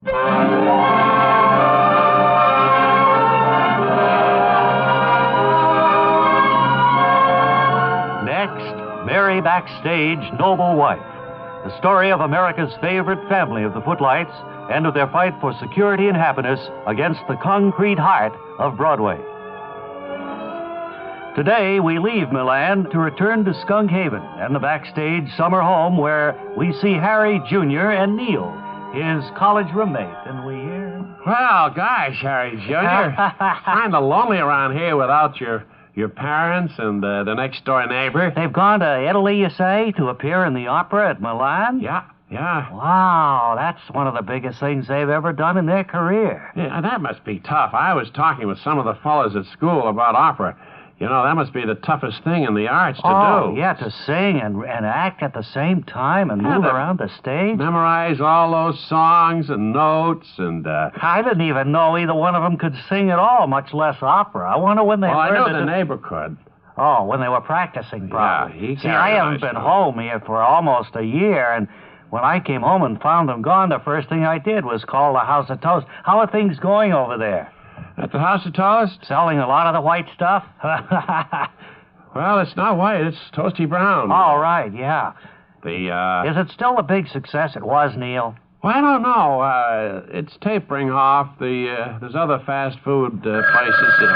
Next, Mary Backstage, Noble Wife. The story of America's favorite family of the Footlights and of their fight for security and happiness against the concrete heart of Broadway. Today, we leave Milan to return to Skunk Haven and the Backstage summer home where we see Harry Jr. and Neil, his college roommate, and we hear... Well, gosh, Harry Jr., kind of lonely around here without your parents and the next-door neighbor. They've gone to Italy, you say, to appear in the opera at Milan? Yeah. Wow, that's one of the biggest things they've ever done in their career. Yeah, that must be tough. I was talking with some of the fellows at school about opera. You know, that must be the toughest thing in the arts to do. Oh, yeah, to sing and act at the same time and move around the stage. Memorize all those songs and notes and... I didn't even know either one of them could sing at all, much less opera. I wonder when they learned I know the neighbor could. Oh, when they were practicing, probably. Yeah, See, I haven't been home here for almost a year, and when I came home and found them gone, the first thing I did was call the House of Toast. How are things going over there? At the House of Toast? Selling a lot of the white stuff? Well, it's not white. It's toasty brown. Oh, right, yeah. Is it still a big success? It was, Neil. Well, I don't know. It's tapering off. There's other fast food places in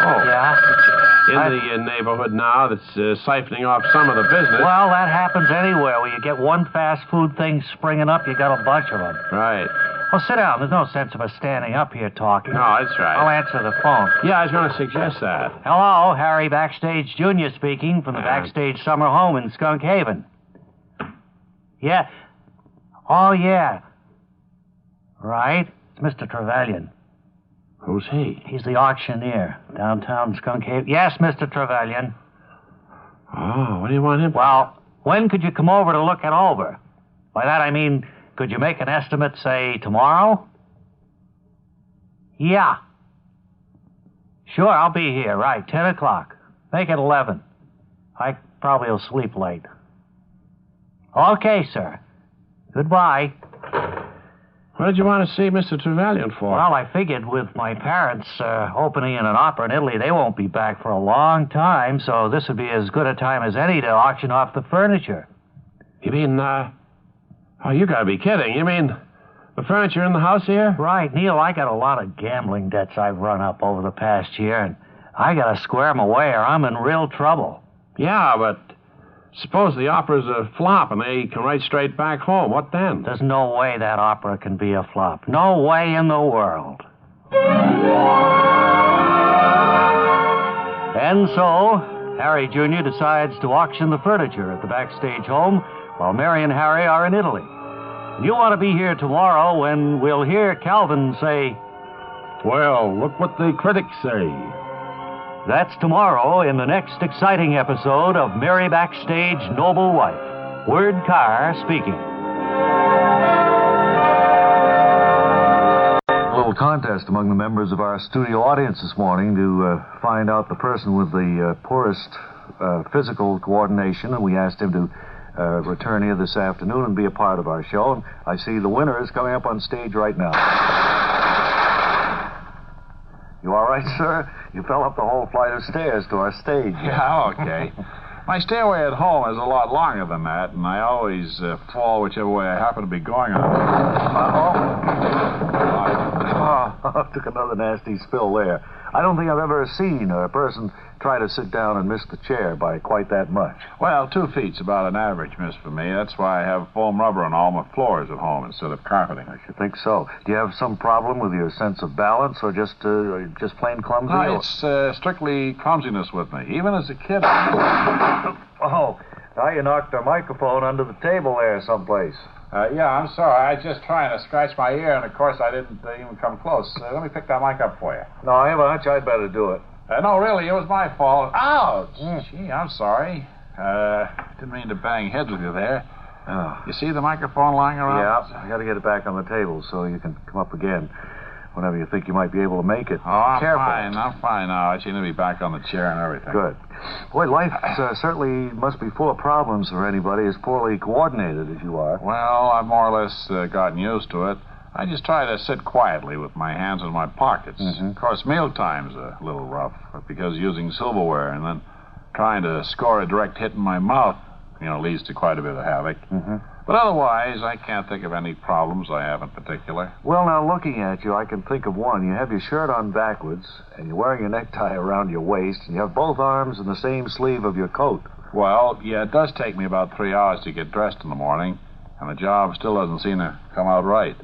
the neighborhood now that's siphoning off some of the business. Well, that happens anywhere. Where you get one fast food thing springing up, you got a bunch of them. Right. Well, sit down. There's no sense of us standing up here talking. No, that's right. I'll answer the phone. Yeah, I was going to suggest that. Hello, Harry Backstage Jr. speaking from the Backstage Summer Home in Skunk Haven. Yeah. Oh, yeah. Right. It's Mr. Trevelyan. Who's he? He's the auctioneer downtown Skunk Haven. Yes, Mr. Trevelyan. Oh, what do you want him for? Well, when could you come over to look it over? By that I mean... Could you make an estimate, say, tomorrow? Yeah. Sure, I'll be here, right, 10 o'clock. Make it 11. I probably will sleep late. Okay, sir. Goodbye. What did you want to see Mr. Trevelyan for? Well, I figured with my parents opening in an opera in Italy, they won't be back for a long time, so this would be as good a time as any to auction off the furniture. You mean, Oh, you gotta be kidding. You mean the furniture in the house here? Right, Neil, I got a lot of gambling debts I've run up over the past year, and I gotta square them away or I'm in real trouble. Yeah, but suppose the opera's a flop and they come right straight back home. What then? There's no way that opera can be a flop. No way in the world. And so, Harry Jr. decides to auction the furniture at the Backstage home while Mary and Harry are in Italy. You want to be here tomorrow when we'll hear Calvin say, "Well, look what the critics say." That's tomorrow in the next exciting episode of Mary Backstage, Noble Wife. Word Carr speaking. A little contest among the members of our studio audience this morning to find out the person with the poorest physical coordination, and we asked him to return here this afternoon and be a part of our show. And I see the winner is coming up on stage right now. You all right, sir? You fell up the whole flight of stairs to our stage. Yeah, okay. My stairway at home is a lot longer than that, and I always fall whichever way I happen to be going on. Took another nasty spill there. I don't think I've ever seen a person try to sit down and miss the chair by quite that much. Well, 2 feet's about an average miss for me. That's why I have foam rubber on all my floors at home instead of carpeting. I should think so. Do you have some problem with your sense of balance, or just plain clumsy? No, it's strictly clumsiness with me. Even as a kid. Oh, now you knocked our microphone under the table there someplace. Yeah, I'm sorry. I was just trying to scratch my ear, and of course I didn't even come close. Let me pick that mic up for you. No, I have a hunch I'd better do it. No, really, it was my fault. Ouch! Gee, I'm sorry. Didn't mean to bang heads with you there. Oh. You see the microphone lying around? Yeah, I got to get it back on the table so you can come up again whenever you think you might be able to make it. Oh, I'm Careful. I'm fine now. I seem to be back on the chair and everything. Good. Boy, life certainly must be full of problems for anybody as poorly coordinated as you are. Well, I've more or less gotten used to it. I just try to sit quietly with my hands in my pockets. Mm-hmm. Of course, mealtime's a little rough because using silverware and then trying to score a direct hit in my mouth, leads to quite a bit of havoc. Mm-hmm. But otherwise, I can't think of any problems I have in particular. Well, now, looking at you, I can think of one. You have your shirt on backwards, and you're wearing your necktie around your waist, and you have both arms in the same sleeve of your coat. Well, yeah, it does take me about 3 hours to get dressed in the morning, and the job still doesn't seem to come out right.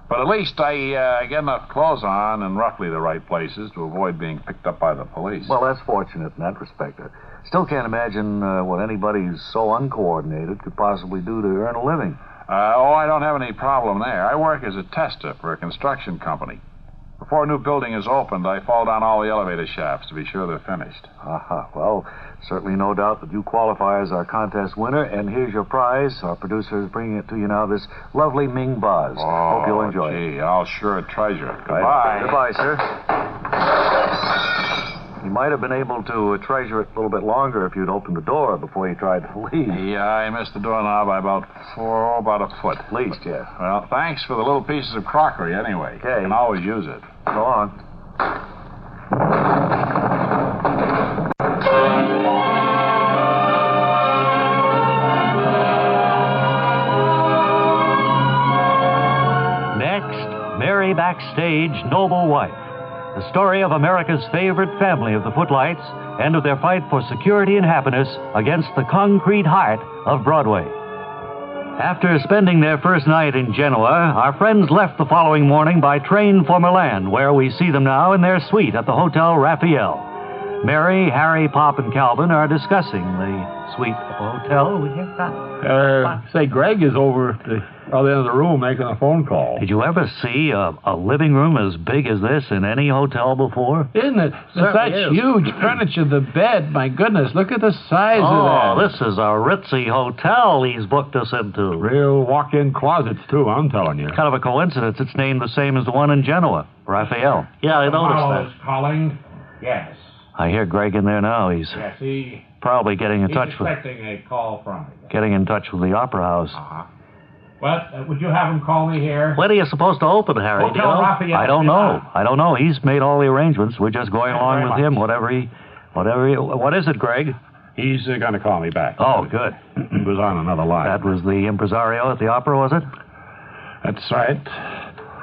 But at least I get enough clothes on in roughly the right places to avoid being picked up by the police. Well, that's fortunate in that respect. I still can't imagine what anybody who's so uncoordinated could possibly do to earn a living. I don't have any problem there. I work as a tester for a construction company. Before a new building is opened, I fall down all the elevator shafts to be sure they're finished. Well, certainly no doubt that you qualify as our contest winner, and here's your prize. Our producer is bringing it to you now, this lovely Ming vase. Hope you'll enjoy it. I'll sure treasure it. Goodbye. Goodbye, sir. You might have been able to treasure it a little bit longer if you'd opened the door before you tried to leave. Yeah, I missed the doorknob by about a foot. At least, yeah. Well, thanks for the little pieces of crockery anyway. Okay. I can always use it. Go on. Next, Mary Backstage, Noble Wife. The story of America's favorite family of the Footlights and of their fight for security and happiness against the concrete heart of Broadway. After spending their first night in Genoa, our friends left the following morning by train for Milan, where we see them now in their suite at the Hotel Raphael. Mary, Harry, Pop, and Calvin are discussing the suite at the hotel. Say, Greg is over at the other end of the room making a phone call. Did you ever see a living room as big as this in any hotel before? Isn't it? Such huge furniture, the bed. My goodness, look at the size of that. Oh, this is a ritzy hotel he's booked us into. Real walk-in closets, too, I'm telling you. Kind of a coincidence. It's named the same as the one in Genoa, Raphael. Yeah, I noticed that. Calling? Yes. I hear Greg in there now. He's probably getting in touch with... He's expecting a call from me. Getting in touch with the Opera House. Well, would you have him call me here? When are you supposed to open, Harry? Hotel Do you know? Raphael. I don't know. He's made all the arrangements. We're just going along with him, whatever he... What is it, Greg? He's going to call me back. Oh, good. He was on another line. That was the impresario at the opera, was it? That's right.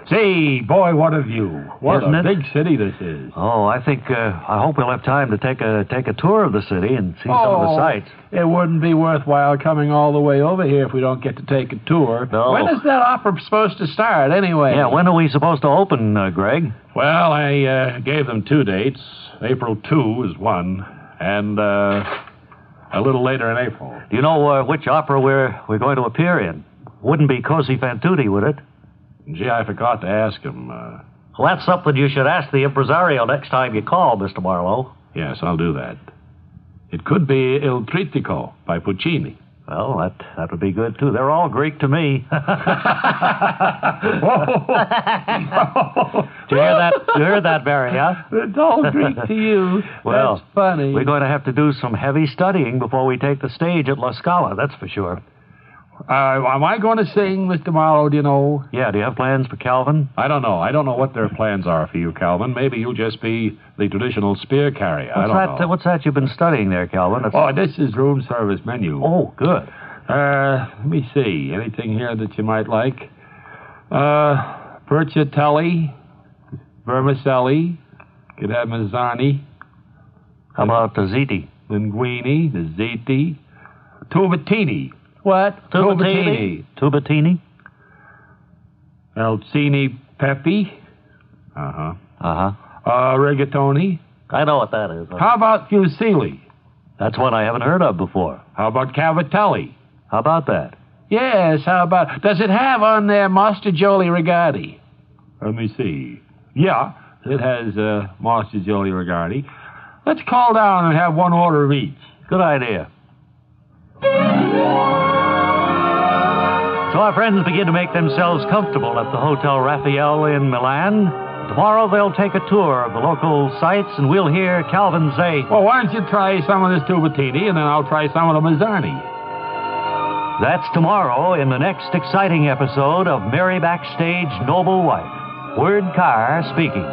Say, boy, what a view. What Isn't a it? big city this is. Oh, I hope we'll have time to take a tour of the city and see some of the sights. It wouldn't be worthwhile coming all the way over here if we don't get to take a tour. No. When is that opera supposed to start, anyway? Yeah, when are we supposed to open, Greg? Well, I gave them 2 dates. April 2 is one, and a little later in April. Do you know which opera we're going to appear in? Wouldn't be Così fan tutte, would it? Gee, I forgot to ask him. Well, that's something you should ask the impresario next time you call, Mr. Marlowe. Yes, I'll do that. It could be Il Trittico by Puccini. Well, that would be good, too. They're all Greek to me. Did you hear that, Barry, huh? It's all Greek to you. Well, that's funny. We're going to have to do some heavy studying before we take the stage at La Scala, that's for sure. Am I going to sing, Mr. Marlowe, do you know? Yeah, do you have plans for Calvin? I don't know. I don't know what their plans are for you, Calvin. Maybe you'll just be the traditional spear carrier. I don't know. What's that you've been studying there, Calvin? Oh, this is room service menu. Oh, good. Let me see. Anything here that you might like? Percatelli, vermicelli, could have mazzani. How about the ziti? Linguine, the ziti, tubatini. What? Tubatini? Alcini pepe. Rigatoni. I know what that is. How about fusilli? That's one I haven't heard of before. How about cavatelli? How about that? Yes, how about... Does it have on there Mastrogioli Rigati? Let me see. Yeah, it has Mastrogioli Rigati. Let's call down and have one order of each. Good idea. So our friends begin to make themselves comfortable at the Hotel Raphael in Milan. Tomorrow they'll take a tour of the local sites, and we'll hear Calvin say, well, why don't you try some of this tubatini, and then I'll try some of the mazzani. That's tomorrow in the next exciting episode of Merry Backstage Noble Wife. Word Carr speaking.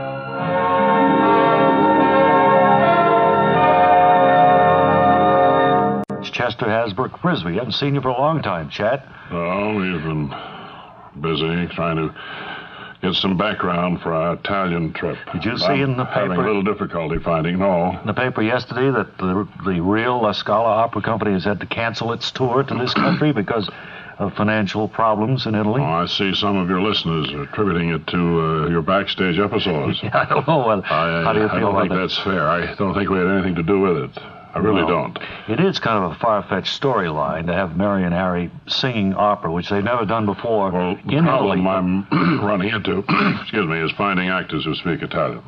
It's Chester Hasbrook Frisbee. Haven't seen you for a long time, Chet. Oh, we've been busy trying to get some background for our Italian trip. Did you see in the paper? Having a little difficulty finding, no. In the paper yesterday that the real La Scala Opera Company has had to cancel its tour to this country because of financial problems in Italy? Oh, I see some of your listeners are attributing it to your backstage episodes. Yeah, I don't know. How do you feel about that? I don't think that's fair. I don't think we had anything to do with it. I really don't. It is kind of a far-fetched storyline to have Mary and Harry singing opera, which they've never done before Well, the in problem Italy. I'm running into, excuse me, is finding actors who speak Italian.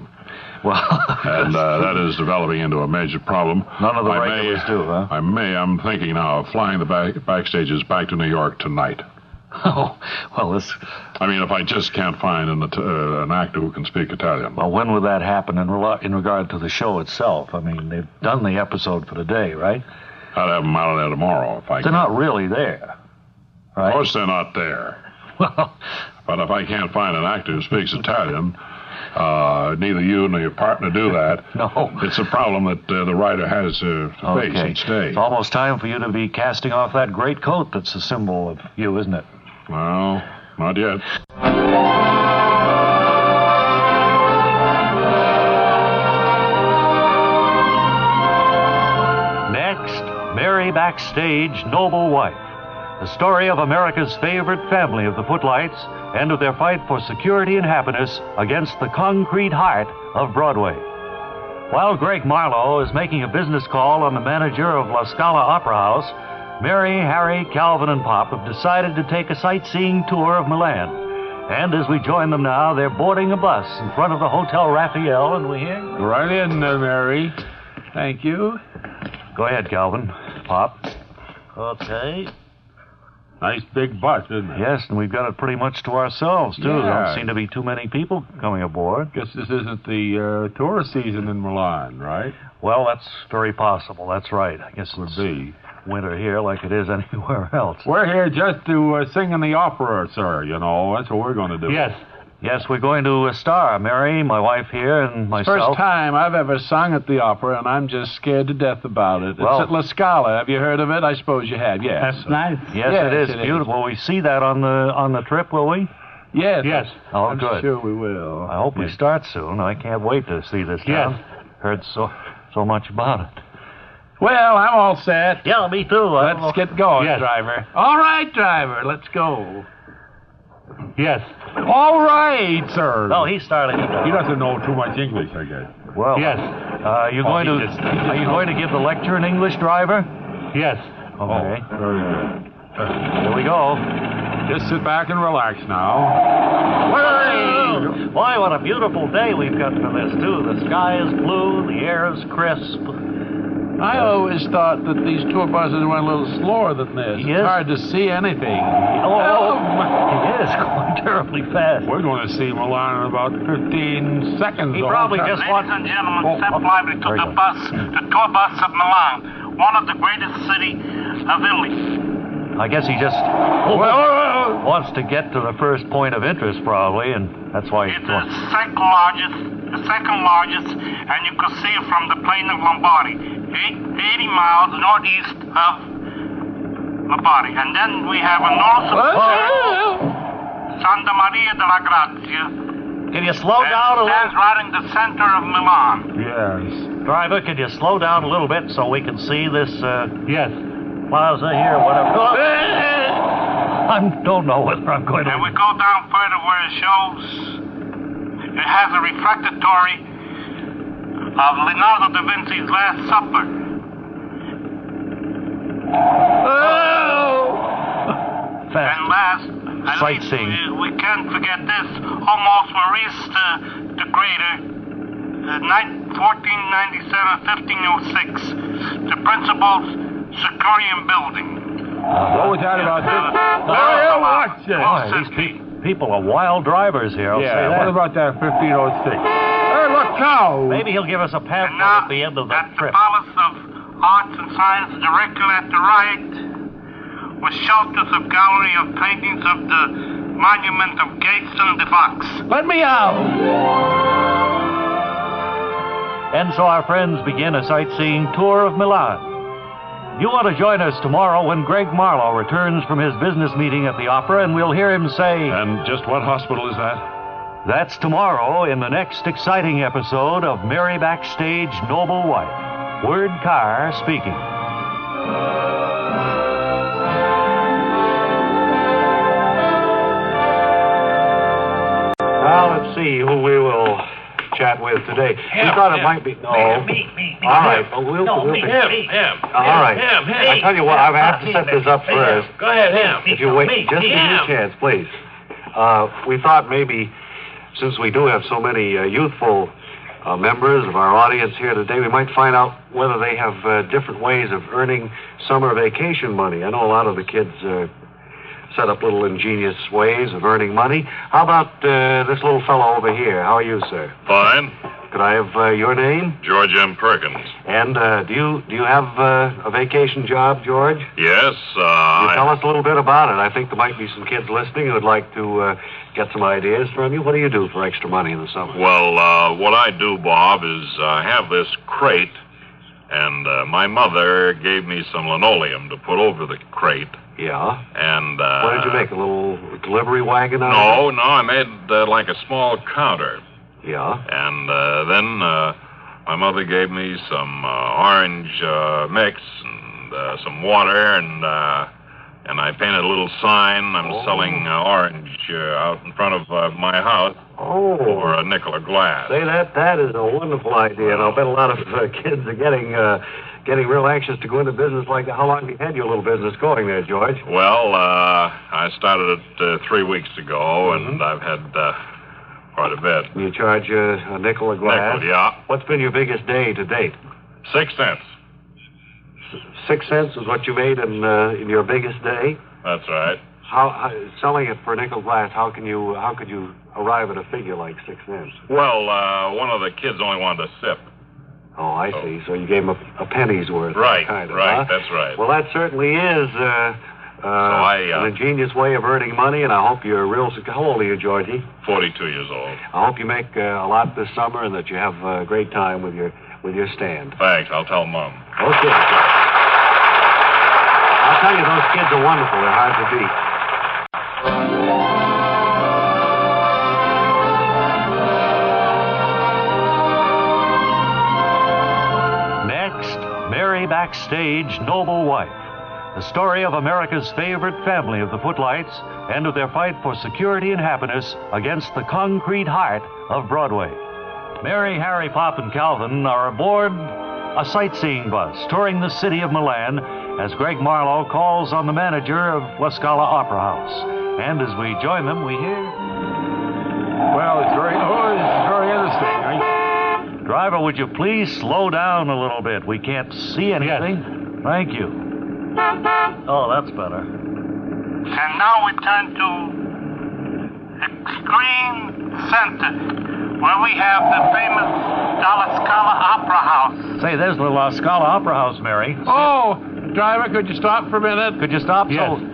Well, And that is developing into a major problem. None of the regulars do, huh? I'm thinking now of flying the backstages back to New York tonight. Oh, well, I mean, if I just can't find an actor who can speak Italian. Well, when would that happen in regard to the show itself? I mean, they've done the episode for the day, right? I'd have them out of there tomorrow if I They're can. not really there, right? Of course they're not there. Well, But if I can't find an actor who speaks Italian, neither you nor your partner do that. No. It's a problem that the writer has to face each day. It's almost time for you to be casting off that great coat that's a symbol of you, isn't it? Well, not yet. Next, Merry Backstage Noble Wife. The story of America's favorite family of the Footlights and of their fight for security and happiness against the concrete heart of Broadway. While Greg Marlowe is making a business call on the manager of La Scala Opera House, Mary, Harry, Calvin, and Pop have decided to take a sightseeing tour of Milan. And as we join them now, they're boarding a bus in front of the Hotel Raphael, and we hear... Go right in, Mary. Thank you. Go ahead, Calvin. Pop. Okay. Nice big bus, isn't it? Yes, and we've got it pretty much to ourselves, too. Yeah. There don't seem to be too many people coming aboard. Guess this isn't the tourist season in Milan, right? Well, that's very possible. That's right. I guess Would it's be. winter here like it is anywhere else. We're here just to sing in the opera, sir, you know. That's what we're going to do. Yes, we're going to star. Mary, my wife here, and myself. First time I've ever sung at the opera, and I'm just scared to death about it. Well- It's at La Scala. Have you heard of it? I suppose you have, yes. That's nice. Yes, Yes, it is it is. beautiful. We see that on the trip, will we? Yes. Yes. Oh, I'm good. sure we will. I hope we start soon. I can't wait to see this town. Heard so much about it. Well, I'm all set. Yeah, me too. Let's get going, Yes. driver. All right, driver, let's go. Yes. All right, sir. No, he's starting. He doesn't know too much English, I guess. Well, Yes. Are you going he to just- are you going to give the lecture in English, driver? Yes. Okay. Oh, very good. Here we go. Just sit back and relax now. Hooray! Boy, what a beautiful day we've got for this, too. The sky is blue, the air is crisp. I always thought that these tour buses went a little slower than this. Yes. It's hard to see anything. Oh, it is going terribly fast. We're going to see Milan in about 15 seconds. He probably just wants... Ladies and gentlemen, step lively to very the good. bus, the tour bus of Milan, one of the greatest cities of Italy. I guess he just wants to get to the first point of interest, probably, and that's why he's It's going. the second largest, and you can see it from the plain of Lombardy, 80 miles northeast of Lombardy. And then we have a north of Santa Maria della Grazia. Can you slow down a Stands little? right in the center of Milan. Yes. Driver, can you slow down a little bit so we can see this Yes. plaza here, whatever? I don't know whether I'm going And we to... go down further where it shows it has a refractory of Leonardo da Vinci's Last Supper. Fast. And last, at least Sightseeing. we can't forget this. Almost Maurice the Greater, 1497-1506, the principal's Securian building. What was that about this? Watch it. Boy, these people are wild drivers here, I'll say Yeah, that. what about that 1506? Hey, look now! Maybe he'll give us a And pamphlet now, at the end of the at the trip. Palace of Arts and Science, directly at the right, with shelters of gallery of paintings of the monument of Gaston the Fox. Let me out! And so our friends begin a sightseeing tour of Milan. You want to join us tomorrow when Greg Marlowe returns from his business meeting at the opera, and we'll hear him say... And just what hospital is that? That's tomorrow in the next exciting episode of Mary Backstage Noble Wife. Word Carr speaking. Now, let's see who we will chat with today. We thought it might be... No. Me. All right, but we'll... Him. All right. I tell you what, I have to set this up first. Go ahead, him. If you wait, just give me a chance, please. We thought maybe, since we do have so many youthful members of our audience here today, we might find out whether they have different ways of earning summer vacation money. I know a lot of the kids set up little ingenious ways of earning money. How about this little fellow over here? How are you, sir? Fine. Could I have your name? George M. Perkins. And do you have a vacation job, George? Yes, Can you tell us a little bit about it? I think there might be some kids listening who would like to get some ideas from you. What do you do for extra money in the summer? Well, what I do, Bob, is I have this crate, and my mother gave me some linoleum to put over the crate. Yeah? And, What did you make, a little delivery wagon out of it? No, I made like a small counter. Yeah? And then my mother gave me some orange mix and some water, and I painted a little sign. I'm selling orange out in front of my house for a nickel a glass. Say, that is a wonderful idea, and I'll bet a lot of kids are getting real anxious to go into business like that. How long have you had your little business going there, George? Well, I started it 3 weeks ago, and I've had quite a bit. You charge a nickel a glass? Nickel, yeah. What's been your biggest day to date? 6 cents. 6 cents is what you made in your biggest day? That's right. How selling it for a nickel glass? How could you arrive at a figure like 6 cents? Well, one of the kids only wanted a sip. Oh, I see. So you gave him a penny's worth. Right, kind of, right. Huh? That's right. Well, that certainly is an ingenious way of earning money, and I hope you're real... How old are you, Georgie? 42 years old. I hope you make a lot this summer and that you have a great time with your stand. Thanks. I'll tell Mom. Okay. I'll tell you, those kids are wonderful. They're hard to beat. Next, Mary Backstage Noble Wife. The story of America's favorite family of the Footlights and of their fight for security and happiness against the concrete heart of Broadway. Mary, Harry, Pop, and Calvin are aboard a sightseeing bus touring the city of Milan as Greg Marlowe calls on the manager of La Scala Opera House. And as we join them, we hear... Well, it's very interesting. Driver, would you please slow down a little bit? We can't see anything. Yes. Thank you. Oh, that's better. And now we turn to Extreme Center, where we have the famous La Scala Opera House. Say, there's the La Scala Opera House, Mary. Oh, driver, could you stop for a minute? Could you stop? Yes. So, Good.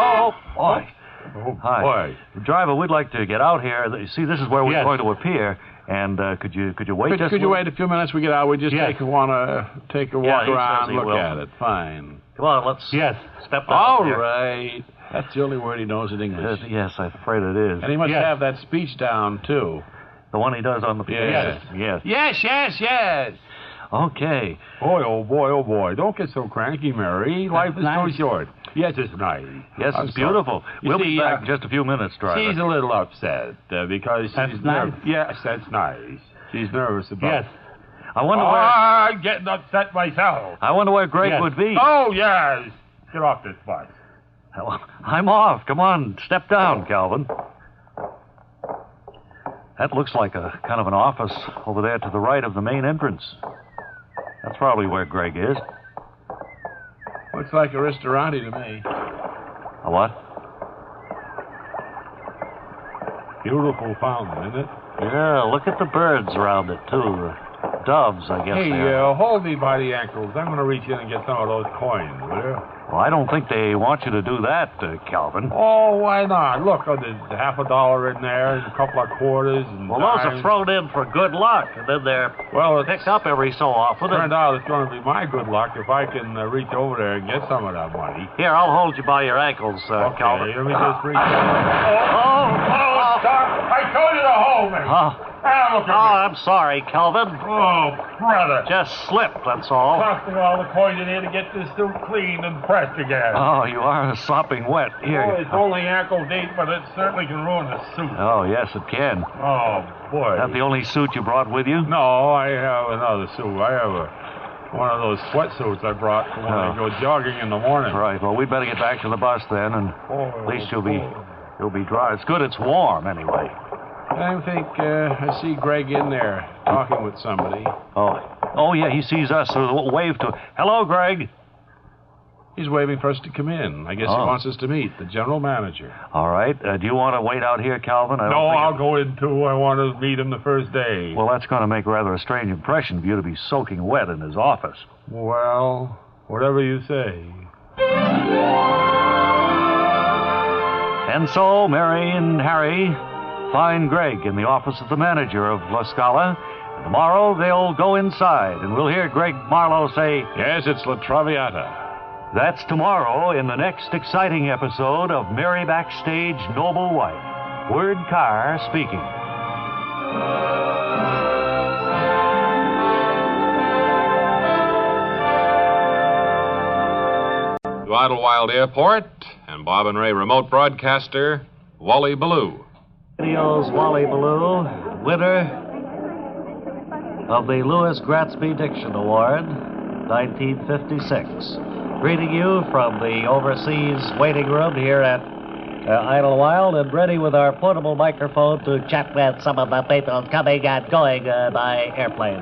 Oh, boy. Oh, Hi. boy. Driver, we'd like to get out here. See, this is where we're going to appear. And could you wait just Could you wait a few minutes? We get out. We just take a walk around, he look will. at it. Fine. Come on, let's step down. All here. right. That's the only word he knows in English. Yes, I'm afraid it is. And he must have that speech down, too. The one he does on the piano. Yes. Okay. Oh boy. Don't get so cranky, Mary. Life is so short. Yes, it's nice. Yes, it's beautiful. We'll be back in just a few minutes, driver. She's a little upset because she's nice. Yes, that's nice. She's nervous about. Yes. I wonder where. I'm getting upset myself. I wonder where Greg would be. Oh yes. Get off this bus. Well, I'm off. Come on, step down, Calvin. That looks like a kind of an office over there to the right of the main entrance. That's probably where Greg is. Looks like a ristorante to me. A what? Beautiful fountain, isn't it? Yeah, look at the birds around it, too. doves, I guess Hey, they are. hold me by the ankles. I'm going to reach in and get some of those coins, will you? Well, I don't think they want you to do that, Calvin. Oh, why not? Look, there's $50 in there, and a couple of quarters, and Well, those are dimes. thrown in for good luck, and then they're picked up every so often. Turned out it's going to be my good luck if I can reach over there and get some of that money. Here, I'll hold you by your ankles, Okay, Calvin. let me just reach Stop! I told you to hold me! Look at me. I'm sorry, Calvin. Oh, brother. Just slipped, that's all. Costing all the coins in here to get this suit cleaned and pressed again. Oh, you are sopping wet. Here. Oh, it's only ankle deep, but it certainly can ruin the suit. Oh, yes, it can. Oh, boy. Is that the only suit you brought with you? No, I have another suit. I have one of those sweatsuits I brought for when I go jogging in the morning. Right, well, we'd better get back to the bus then, and at least you'll be dry. It's good it's warm, anyway. I think I see Greg in there talking with somebody. Oh, yeah, he sees us, so we'll wave to him. Hello, Greg. He's waving for us to come in. I guess he wants us to meet the general manager. All right. Do you want to wait out here, Calvin? No, I'll go in, too. I want to meet him the first day. Well, that's going to make rather a strange impression for you to be soaking wet in his office. Well, whatever you say. And so, Mary and Harry find Greg in the office of the manager of La Scala. And tomorrow, they'll go inside, and we'll hear Greg Marlowe say, Yes, it's La Traviata. That's tomorrow in the next exciting episode of Mary Backstage Noble Wife. Word Carr speaking. To Idlewild Airport and Bob and Ray remote broadcaster, Wally Ballou. Radio's Wally Ballou, winner of the Louis Gratzby Diction Award, 1956. Greeting you from the overseas waiting room here at Idlewild, and ready with our portable microphone to chat with some of the people coming and going by airplane.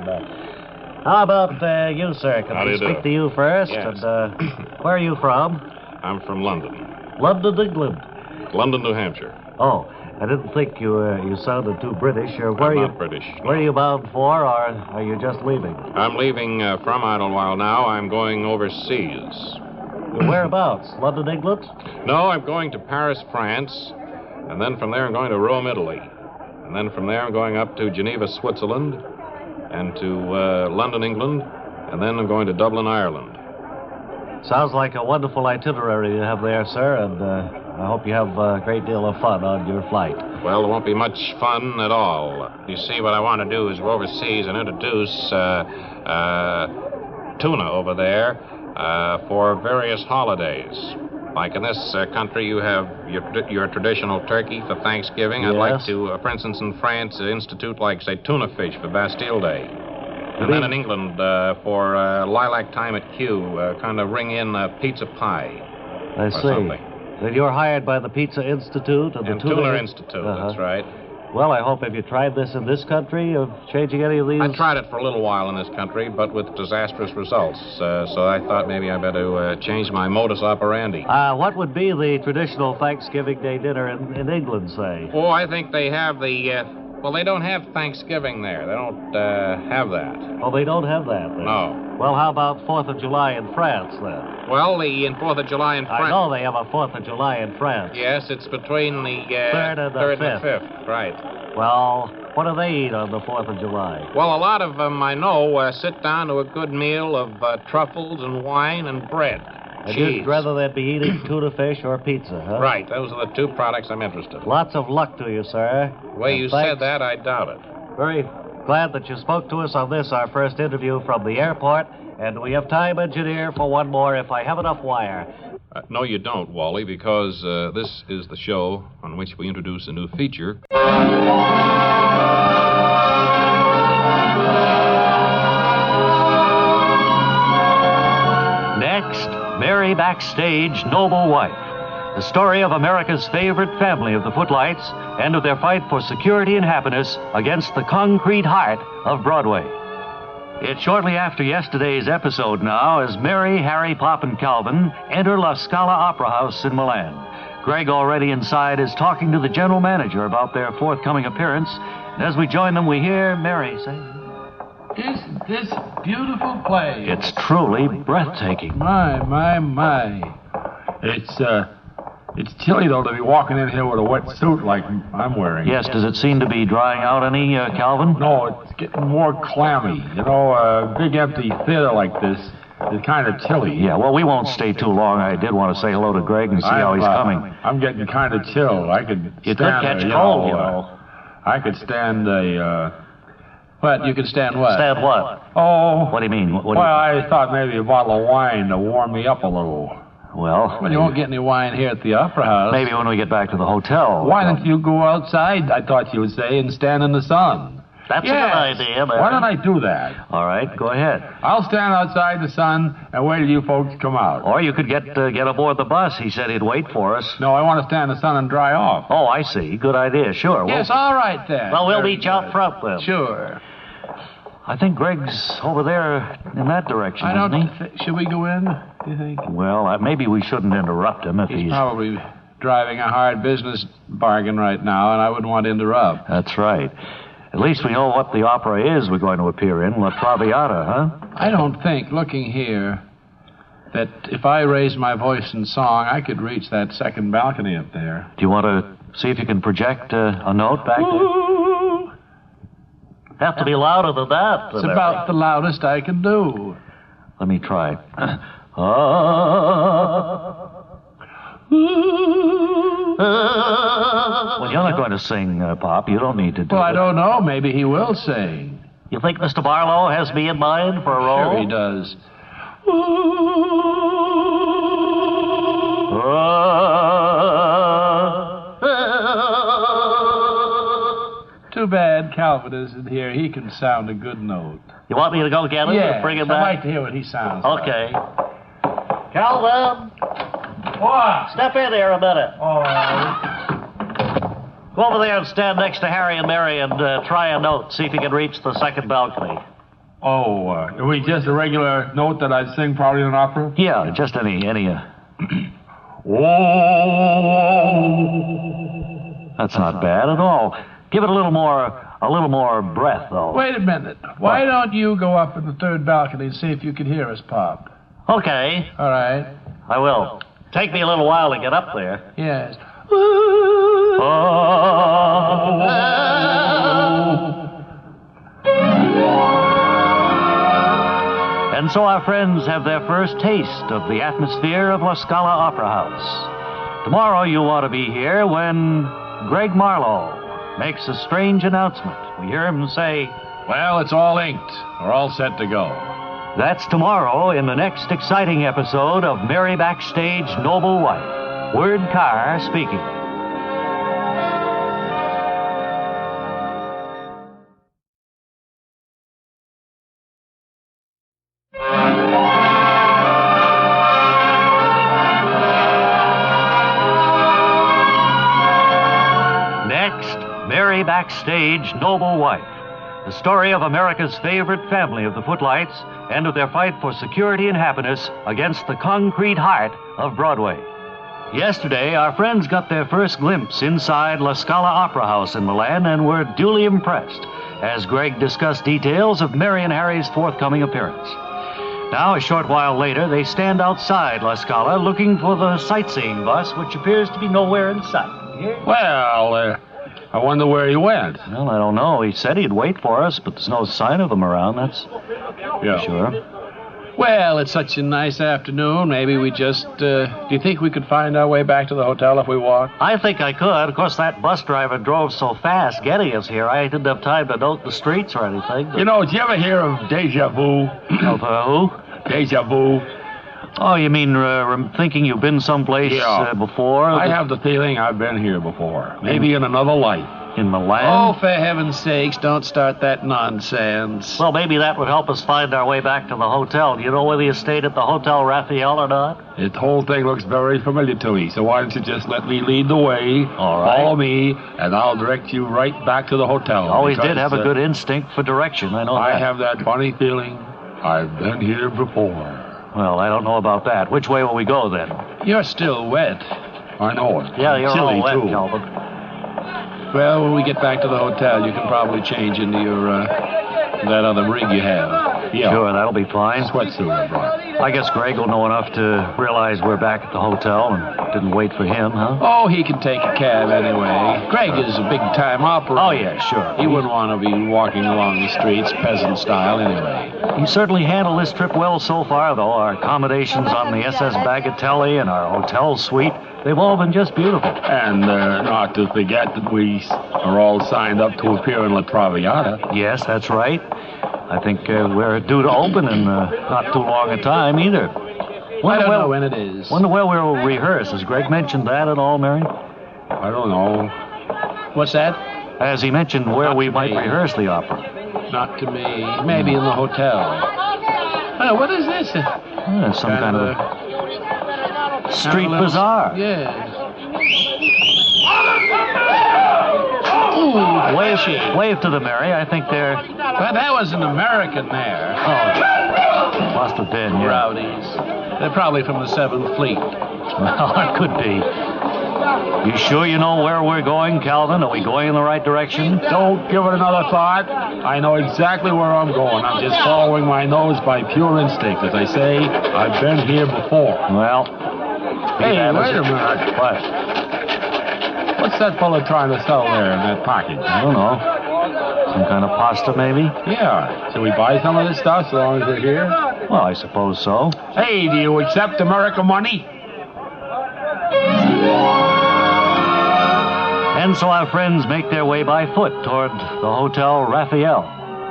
How about you, sir? Can we speak to you first? Yes. And where are you from? I'm from London. London, England. London, New Hampshire. Oh, I didn't think you sounded too British. Where I'm are you? not British. Where are you bound for, or are you just leaving? I'm leaving from Idlewild now. I'm going overseas. Whereabouts? London, England? No, I'm going to Paris, France. And then from there, I'm going to Rome, Italy. And then from there, I'm going up to Geneva, Switzerland. And to London, England. And then I'm going to Dublin, Ireland. Sounds like a wonderful itinerary you have there, sir, and I hope you have a great deal of fun on your flight. Well, there won't be much fun at all. You see, what I want to do is go overseas and introduce tuna over there for various holidays. Like in this country, you have your traditional turkey for Thanksgiving. Yes. I'd like to, for instance, in France, institute, like, say, tuna fish for Bastille Day. And then in England, for lilac time at Kew, kind of ring in pizza pie. I see. Something. Then you're hired by the Pizza Institute and the Tuna Institute, that's right. Well, I hope, have you tried this in this country, of changing any of these? I tried it for a little while in this country, but with disastrous results. So I thought maybe I better change my modus operandi. What would be the traditional Thanksgiving Day dinner in England, say? Oh, I think they have the... well, they don't have Thanksgiving there. They don't have that. Oh, they don't have that, then? No. Well, how about 4th of July in France, then? Well, in 4th of July in France... I know they have a 4th of July in France. Yes, it's between the... 3rd and the 5th, right. Well, what do they eat on the 4th of July? Well, a lot of them, I know, sit down to a good meal of truffles and wine and bread. And cheese. you'd rather they'd be eating tuna fish or pizza, huh? Right, those are the two products I'm interested in. Lots of luck to you, sir. The way you said that, I doubt it. Very glad that you spoke to us on this, our first interview from the airport. And we have time, engineer, for one more if I have enough wire. No, you don't, Wally, because this is the show on which we introduce a new feature. Next, Mary Backstage Noble Wife. The story of America's favorite family of the Footlights and of their fight for security and happiness against the concrete heart of Broadway. It's shortly after yesterday's episode now as Mary, Harry, Pop, and Calvin enter La Scala Opera House in Milan. Greg, already inside, is talking to the general manager about their forthcoming appearance. And as we join them, we hear Mary say... Isn't this a beautiful place? It's truly breathtaking. My. It's chilly, though, to be walking in here with a wet suit like I'm wearing. Yes, does it seem to be drying out any, Calvin? No, it's getting more clammy. You know, a big empty theater like this is kind of chilly. Yeah, well, we won't stay too long. I did want to say hello to Greg and see how he's coming. I'm getting kind of chilled. I could You could catch cold, you know. I could stand What? You can stand what? Stand what? Oh. What do you mean? I thought maybe a bottle of wine to warm me up a little. Well, you won't get any wine here at the Opera House. Maybe when we get back to the hotel. Why don't you go outside, I thought you would say, and stand in the sun? That's a good idea, man. Why don't I do that? All right, go ahead. I'll stand outside the sun and wait till you folks come out. Or you could get aboard the bus. He said he'd wait for us. No, I want to stand in the sun and dry off. Oh, I see. Good idea. Sure. Yes, all right then. Well, we'll meet you out front then. Sure. I think Greg's over there in that direction, isn't he? Should we go in, do you think? Well, maybe we shouldn't interrupt him if he's... probably driving a hard business bargain right now, and I wouldn't want to interrupt. That's right. At least we know what the opera is we're going to appear in, La Traviata, huh? I don't think, looking here, that if I raised my voice in song, I could reach that second balcony up there. Do you want to see if you can project a note back there? Have to be louder than that. It's about the loudest I can do. Let me try. Well, you're not going to sing, Pop. You don't need to do Well, I don't know. Maybe he will sing. You think Mr. Barlow has me in mind for a role? Sure he does. Too bad Calvin isn't here. He can sound a good note. You want me to go get him and bring him back? I'd like to hear what he sounds Okay. Calvin! What? Step in here a minute. All right. Go over there and stand next to Harry and Mary and try a note. See if you can reach the second balcony. Are we just a regular note that I'd sing probably in an opera? Yeah, just any. That's not bad at all. Give it a little more breath, though. Wait a minute. Why don't you go up in the third balcony and see if you can hear us, Pop? Okay. All right. I will. Take me a little while to get up there. Yes. And so our friends have their first taste of the atmosphere of La Scala Opera House. Tomorrow you ought to be here when Greg Marlowe makes a strange announcement. We hear him say, Well, it's all inked. We're all set to go. That's tomorrow in the next exciting episode of Merry Backstage Noble Wife. Word Carr speaking. Next, Merry Backstage Noble Wife. The story of America's favorite family of the Footlights and of their fight for security and happiness against the concrete heart of Broadway. Yesterday, our friends got their first glimpse inside La Scala Opera House in Milan and were duly impressed as Greg discussed details of Mary and Harry's forthcoming appearance. Now, a short while later, they stand outside La Scala looking for the sightseeing bus, which appears to be nowhere in sight. Well, I wonder where he went. Well, I don't know. He said he'd wait for us, but there's no sign of him around, that's sure. Well, it's such a nice afternoon. Maybe we just... do you think we could find our way back to the hotel if we walked? I think I could. Of course, that bus driver drove so fast getting us here, I didn't have time to note the streets or anything. But... You know, did you ever hear of deja vu? Of who? Deja vu. Oh, you mean thinking you've been someplace before? I have the feeling I've been here before. Maybe in another life. In Milan? Oh, for heaven's sakes, don't start that nonsense. Well, maybe that would help us find our way back to the hotel. Do you know whether you stayed at the Hotel Raphael or not? The whole thing looks very familiar to me, so why don't you just let me lead the way, all right. Follow me, and I'll direct you right back to the hotel. You always did have a good instinct for direction, I know that. I have that funny feeling I've been here before. Well, I don't know about that. Which way will we go, then? You're still wet. I know it. Yeah, you're chilly all wet, too. Calvin. Well, when we get back to the hotel, you can probably change into your, that other rig you have. Yeah. Sure, that'll be fine. Sweatsuit I brought. I guess Greg will know enough to realize we're back at the hotel and didn't wait for him, huh? Oh, he can take a cab anyway. Greg is a big-time operator. Oh, yeah, sure. He wouldn't want to be walking along the streets peasant style anyway. He certainly handled this trip well so far, though. Our accommodations on the SS Bagatelle and our hotel suite, they've all been just beautiful. And not to forget that we are all signed up to appear in La Traviata. Yes, that's right. I think we're due to open in not too long a time either. I don't know when it is. Wonder where we'll rehearse. Has Greg mentioned that at all, Mary? I don't know. What's that? Has he mentioned where we might rehearse the opera? Not to me. Maybe in the hotel. What is this? Some kind of a street bazaar. Yeah. Wave to them, Mary. I think they're... Well, that was an American there. Oh, must have been, yeah. Rowdies. They're probably from the 7th Fleet. Well, it could be. You sure you know where we're going, Calvin? Are we going in the right direction? Don't give it another thought. I know exactly where I'm going. I'm just following my nose by pure instinct. As I say, I've been here before. Well... Hey, wait a minute. What? What's that fella trying to sell there in that package? I don't know. Some kind of pasta, maybe? Yeah. Shall we buy some of this stuff so long as we're here? Well, I suppose so. Hey, do you accept American money? And so our friends make their way by foot toward the Hotel Raphael.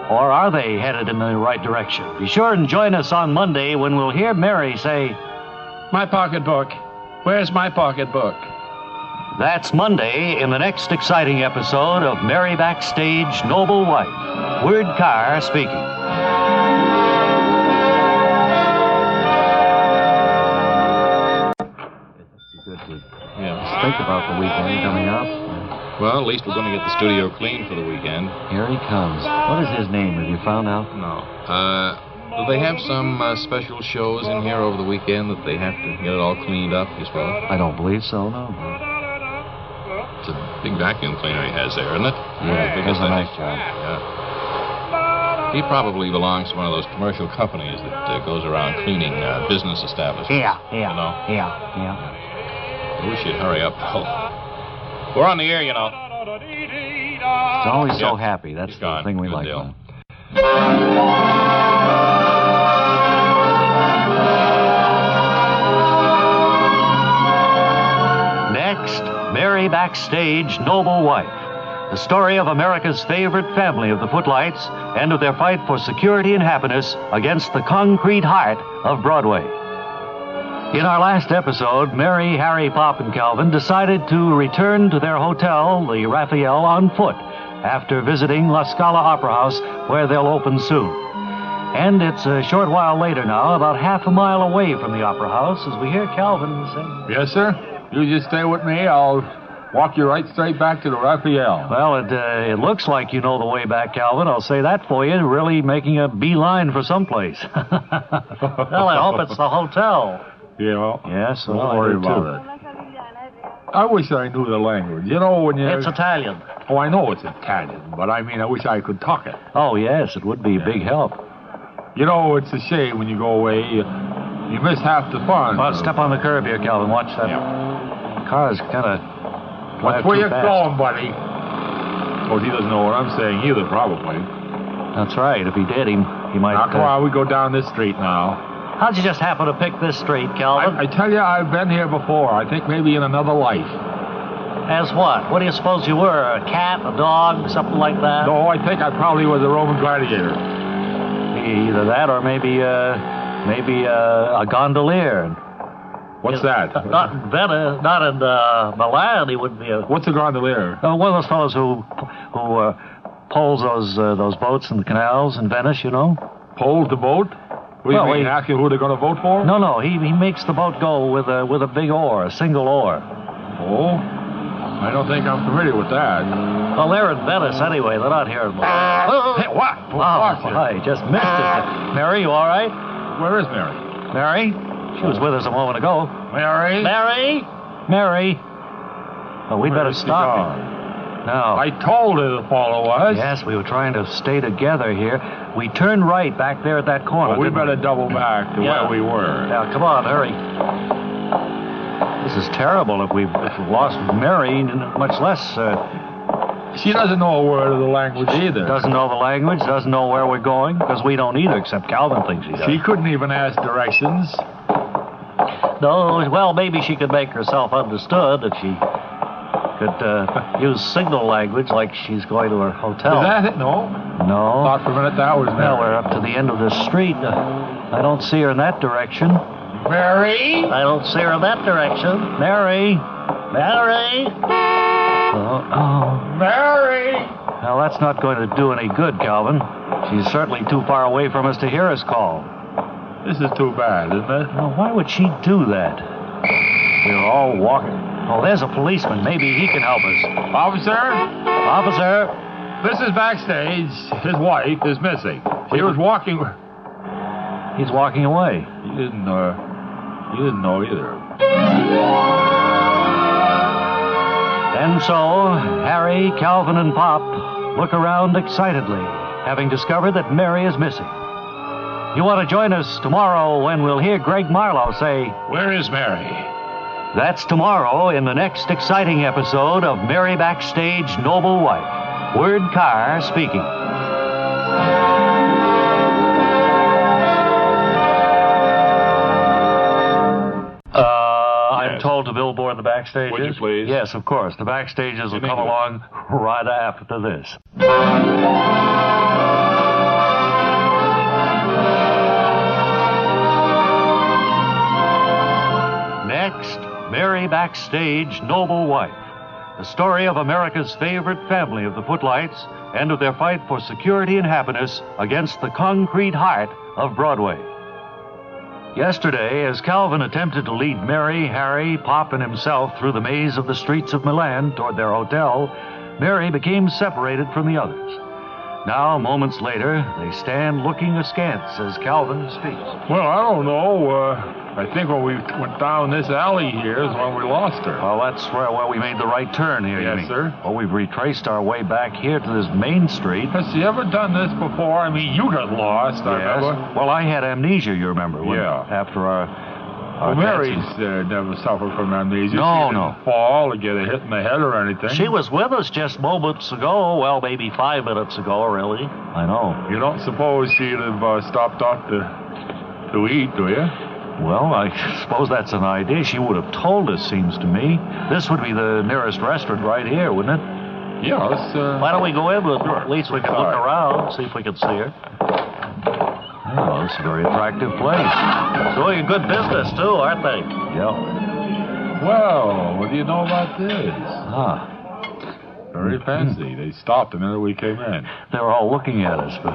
Or are they headed in the right direction? Be sure and join us on Monday when we'll hear Mary say, My pocketbook. Where's my pocketbook? That's Monday in the next exciting episode of Mary Backstage Noble Wife. Word Carr speaking. Good to think about the weekend coming up. Well, at least we're going to get the studio clean for the weekend. Here he comes. What is his name? Have you found out? No. Do they have some special shows in here over the weekend that they have to get it all cleaned up, you suppose? I don't believe so, no. It's a big vacuum cleaner he has there, isn't it? Yeah, big does a nice job. Yeah. He probably belongs to one of those commercial companies that goes around cleaning business establishments. Yeah. You know? Yeah. We should hurry up, though. We're on the air, you know. He's always so happy. That's the thing we like. Next, Mary Backstage Noble Wife. The story of America's favorite family of the Footlights and of their fight for security and happiness against the concrete heart of Broadway. In our last episode, Mary, Harry, Pop, and Calvin decided to return to their hotel, the Raphael, on foot after visiting La Scala Opera House, where they'll open soon. And it's a short while later now, about half a mile away from the Opera House, as we hear Calvin say... Yes, sir. You just stay with me. I'll walk you right straight back to the Raphael. Well, it looks like you know the way back, Calvin. I'll say that for you. Really making a beeline for someplace. Well, I hope it's the hotel. Yeah, well, yes, don't worry about it. I wish I knew the language. You know, when you... It's Italian. Oh, I know it's Italian, but I mean, I wish I could talk it. Oh, yes, it would be a big help. You know, it's a shame when you go away. You miss half the fun. Well, step on the curb here, Calvin. Watch that. Yeah. The car's kind of... Watch where you're going, buddy. Oh, he doesn't know what I'm saying either, probably. That's right. If he did, he might... Now, come on, we go down this street now. How'd you just happen to pick this street, Calvin? I tell you, I've been here before. I think maybe in another life. As what? What do you suppose you were? A cat, a dog, something like that? No, I think I probably was a Roman gladiator. Either that or maybe a gondolier. What's that? Not in Venice, not in Milan. He wouldn't be a... What's a gondolier? One of those fellows who poles those boats in the canals in Venice, you know? Poles the boat? What do you mean, asking who they're going to vote for? No, he makes the boat go with a big oar, a single oar. Oh? I don't think I'm familiar with that. Well, they're in Venice anyway. They're not here in Milan. Hey, what? Oh, I just missed it. Mary, you all right? Where is Mary? Mary? She was with us a moment ago. Mary? Mary? Mary? Oh, we'd better stop. No. I told her to follow us. Yes, we were trying to stay together here. We turned right back there at that corner. Well, we better double back to where we were. Now, come on, hurry. This is terrible if we've lost Mary, much less... She doesn't know a word of the language either. Doesn't know the language, doesn't know where we're going, because we don't either, except Calvin thinks she does. She couldn't even ask directions. No, well, maybe she could make herself understood if she could use signal language like she's going to her hotel. Is that it? No. No. Thought for a minute that was Mary. Well, we're up to the end of the street. I don't see her in that direction. Mary? I don't see her in that direction. Mary? Mary? Oh. Mary? Well, that's not going to do any good, Calvin. She's certainly too far away from us to hear us call. This is too bad, isn't it? Well, why would she do that? We're all walking. Oh, there's a policeman. Maybe he can help us. Officer? Officer? This is backstage. His wife is missing. She was walking... He's walking away. You didn't know either. And so, Harry, Calvin, and Pop look around excitedly, having discovered that Mary is missing. You want to join us tomorrow when we'll hear Greg Marlowe say, "Where is Mary?" That's tomorrow in the next exciting episode of Mary Backstage Noble Wife. Word Carr speaking. I'm told to billboard the backstages. Would you please? Yes, of course. The backstages will come along right after this. Next, Mary Backstage Noble Wife. The story of America's favorite family of the Footlights and of their fight for security and happiness against the concrete heart of Broadway. Yesterday, as Calvin attempted to lead Mary, Harry, Pop, and himself through the maze of the streets of Milan toward their hotel, Mary became separated from the others. Now, moments later, they stand looking askance as Calvin speaks. Well, I don't know. I think when we went down this alley here is when we lost her. Well, that's where we made the right turn here, Yes, you mean? sir. Well, we've retraced our way back here to this main street. Has she ever done this before? I mean, you got lost, I remember. Well, I had amnesia, you remember. Yeah. After our Mary's never suffered from amnesia. No, she didn't fall or get a hit in the head or anything. She was with us just moments ago. Well, maybe 5 minutes ago, really. I know. You don't suppose she'd have stopped off to eat, do you? Well, I suppose that's an idea. She would have told us, seems to me. This would be the nearest restaurant right here, wouldn't it? Yeah, let's... Why don't we go in with her? Sure. At least we can look around, see if we can see her. Oh, this is a very attractive place. Doing a good business, too, aren't they? Yeah. Well, what do you know about this? Ah. Very fancy. They stopped the minute we came in. They were all looking at us, but...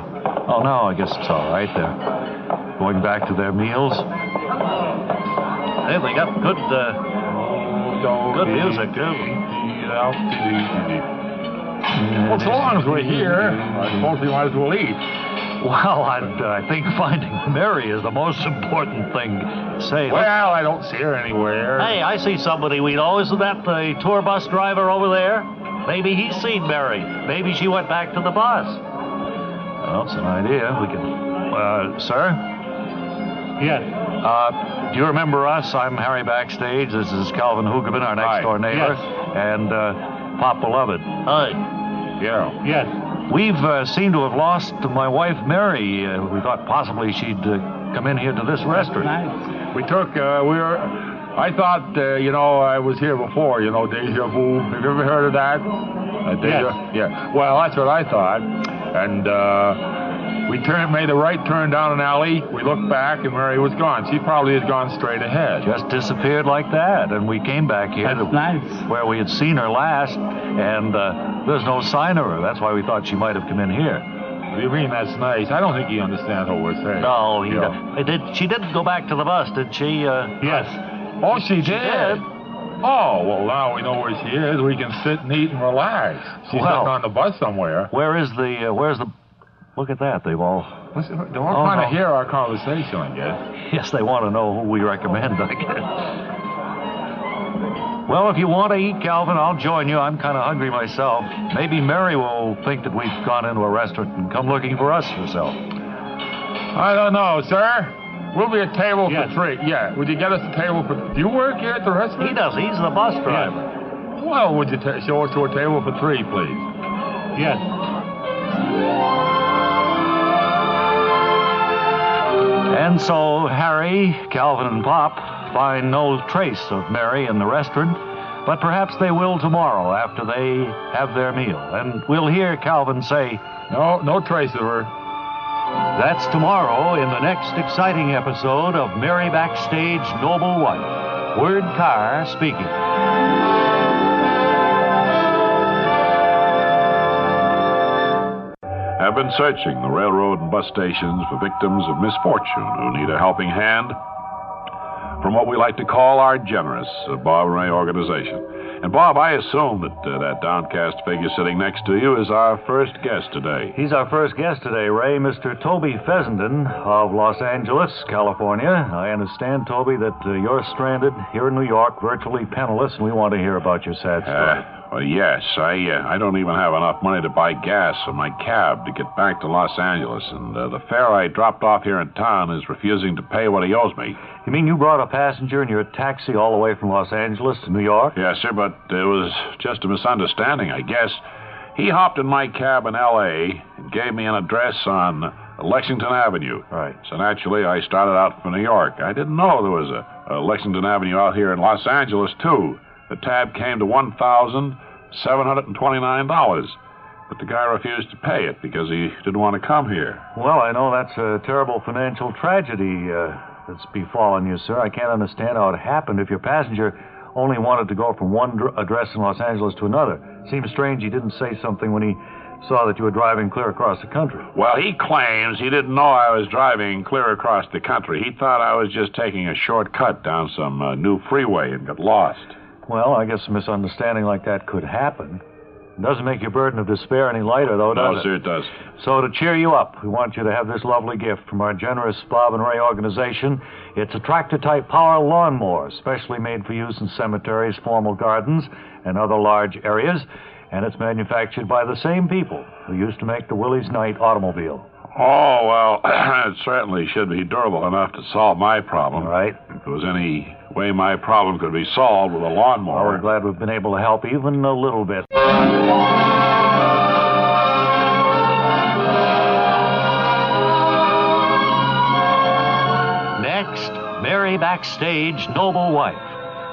Oh, no, I guess it's all right. They're going back to their meals. Hey, they got good music, too. Well, so long as we're here, I suppose we might as well eat. Well, I think finding Mary is the most important thing to say. Well, I don't see her anywhere. Hey, I see somebody we know. Isn't that the tour bus driver over there? Maybe he's seen Mary. Maybe she went back to the bus. Well, it's an idea. We can... sir? Yes. Do you remember us? I'm Harry Backstage. This is Calvin Hoogerman, our next-door neighbor. Yes. And Pop Beloved. Hi. Yeah. Yes. We've seemed to have lost my wife, Mary. We thought possibly she'd come in here to this restaurant. Nice. We took, I thought, I was here before, Deja Vu. Have you ever heard of that? Yes. Yeah. Well, that's what I thought. And we made a right turn down an alley. We looked back, and Mary was gone. She probably had gone straight ahead. Just disappeared like that. And we came back here That's nice. Where we had seen her last, and there's no sign of her. That's why we thought she might have come in here. What do you mean that's nice? I don't think he understands what we're saying. No, he doesn't. She didn't go back to the bus, did she? Yes. Oh, she did? Oh, well, now we know where she is. We can sit and eat and relax. She's not on the bus somewhere. Where's the... Look at that. They've all... They want to hear our conversation, I guess. Yes, they want to know who we recommend, I guess. Well, if you want to eat, Calvin, I'll join you. I'm kind of hungry myself. Maybe Mary will think that we've gone into a restaurant and come looking for us herself. I don't know, sir. We'll be a table for 3. Yeah, would you get us a table for... Do you work here at the restaurant? He does. He's the bus driver. Yeah. Well, would you show us to a table for 3, please? Yes. And so Harry, Calvin, and Pop find no trace of Mary in the restaurant, but perhaps they will tomorrow after they have their meal. And we'll hear Calvin say, No trace of her. That's tomorrow in the next exciting episode of Mary Backstage Noble Wife. Word Carr speaking. Have been searching the railroad and bus stations for victims of misfortune who need a helping hand from what we like to call our generous Bob and Ray organization. And, Bob, I assume that that downcast figure sitting next to you is our first guest today. He's our first guest today, Ray, Mr. Toby Fessenden of Los Angeles, California. I understand, Toby, that you're stranded here in New York, virtually penniless, and we want to hear about your sad story. Well, yes, I don't even have enough money to buy gas for my cab to get back to Los Angeles, and the fare I dropped off here in town is refusing to pay what he owes me. You mean you brought a passenger in your taxi all the way from Los Angeles to New York? Yes, sir, but it was just a misunderstanding, I guess. He hopped in my cab in L.A. and gave me an address on Lexington Avenue. Right. So naturally, I started out for New York. I didn't know there was a Lexington Avenue out here in Los Angeles, too. The tab came to $1,729, but the guy refused to pay it because he didn't want to come here. Well, I know that's a terrible financial tragedy that's befallen you, sir. I can't understand how it happened if your passenger only wanted to go from one address in Los Angeles to another. Seems strange he didn't say something when he saw that you were driving clear across the country. Well, he claims he didn't know I was driving clear across the country. He thought I was just taking a shortcut down some new freeway and got lost. Well, I guess a misunderstanding like that could happen. It doesn't make your burden of despair any lighter, though, does it? No, sir, it does. So to cheer you up, we want you to have this lovely gift from our generous Bob and Ray organization. It's a tractor-type power lawnmower, specially made for use in cemeteries, formal gardens, and other large areas. And it's manufactured by the same people who used to make the Willie's Knight automobile. Oh, well, it certainly should be durable enough to solve my problem. Right. If there was any way my problem could be solved with a lawnmower. Well, we're glad we've been able to help even a little bit. Next, Mary Backstage Noble Wife.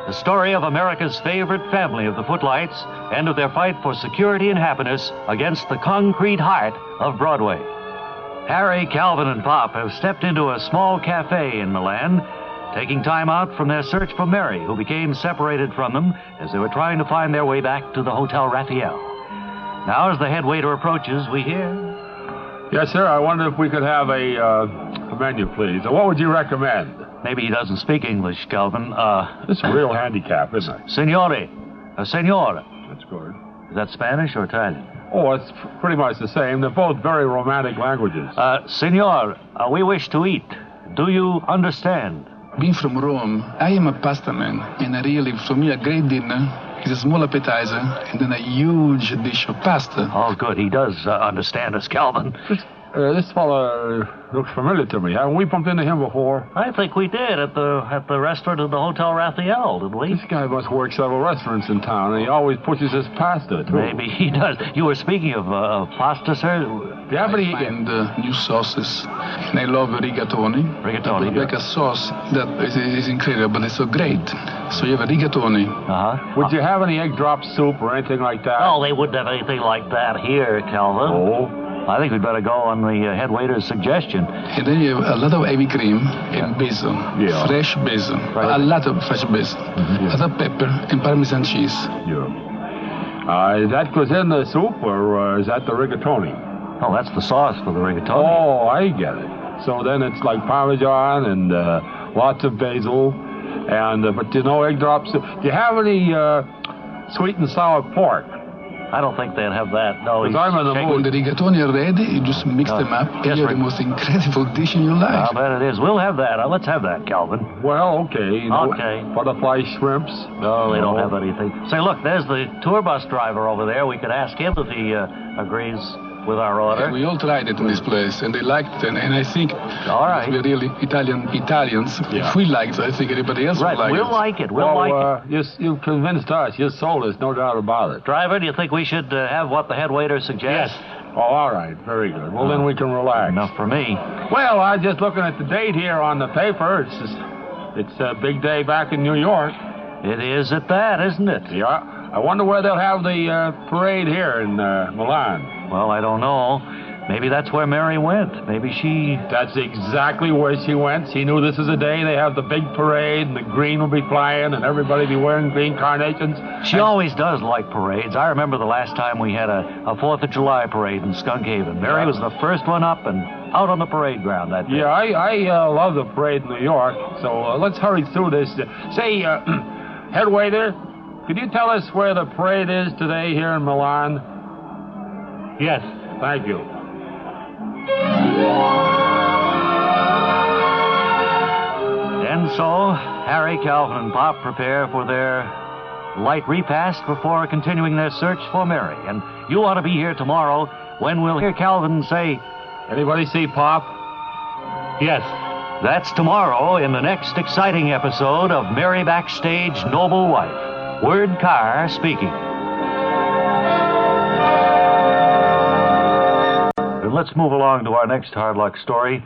The story of America's favorite family of the Footlights and of their fight for security and happiness against the concrete heart of Broadway. Harry, Calvin, and Pop have stepped into a small cafe in Milan, taking time out from their search for Mary, who became separated from them as they were trying to find their way back to the Hotel Raphael. Now, as the head waiter approaches, we hear... Yes, sir, I wonder if we could have a menu, please. What would you recommend? Maybe he doesn't speak English, Calvin. This is a real handicap, isn't it? Signore. Signore. That's good. Is that Spanish or Italian? Oh, it's pretty much the same. They're both very romantic languages. Signor, we wish to eat. Do you understand? Being from Rome, I am a pasta man, and I really, for me, a great dinner is a small appetizer and then a huge dish of pasta. Oh, good. He does understand us, Calvin. This fellow looks familiar to me. Haven't we bumped into him before? I think we did at the restaurant of the Hotel Raphael, didn't we? This guy must work several restaurants in town, and he always pushes his pasta, too. Maybe he does. You were speaking of pasta, sir? Do you have any... And new sauces. And I love rigatoni. Rigatoni. Like a sauce that is incredible. It's so great. So you have a rigatoni. Uh-huh. Would you have any egg drop soup or anything like that? Oh, they wouldn't have anything like that here, Calvin. Oh. I think we'd better go on the head waiter's suggestion. And then you have a lot of heavy cream and basil. Yeah. Fresh basil. Right. A lot of fresh basil. Mm-hmm. A lot of pepper and Parmesan cheese. Yeah. That goes in the soup, or is that the rigatoni? Oh, that's the sauce for the rigatoni. Oh, I get it. So then it's like Parmesan and lots of basil, and but egg drop soup. Do you have any sweet and sour pork? I don't think they'd have that. No, Because I'm in the When mood. the rigatoni are ready, you just mix them up, and yes, you have Rick. the most incredible dish in your life. I'll bet it is. We'll have that. Let's have that, Calvin. Well, okay. Okay. Butterfly shrimps. No, they don't have anything. Say, look, there's the tour bus driver over there. We could ask him if he agrees with our order. Yeah, we all tried it in this place, and they liked it, and I think All right. we're really Italians. Yeah. If we liked it, I think everybody else Right, would like we'll it. like it. We'll like it. You've convinced us. You sold us, no doubt about it. Driver, do you think we should have what the head waiter suggests? Oh, all right. Very good. Well, then we can relax. Enough for me. Well, I'm just looking at the date here on the paper. It's a big day back in New York. It is at that, isn't it? Yeah. I wonder where they'll have the parade here in Milan. Well, I don't know. Maybe that's where Mary went. Maybe she... That's exactly where she went. She knew this is a day they have the big parade, and the green will be flying, and everybody be wearing green carnations. She always does like parades. I remember the last time we had a 4th of July parade in Skunk Haven. Mary was the first one up and out on the parade ground that day. Yeah, I love the parade in New York, so let's hurry through this. Say, head waiter, could you tell us where the parade is today here in Milan? Yes. Thank you. And so, Harry, Calvin, and Pop prepare for their light repast before continuing their search for Mary. And you ought to be here tomorrow when we'll hear Calvin say, Anybody see Pop? yes. That's tomorrow in the next exciting episode of Mary Backstage Noble Wife. Word Carr speaking. And let's move along to our next hard luck story.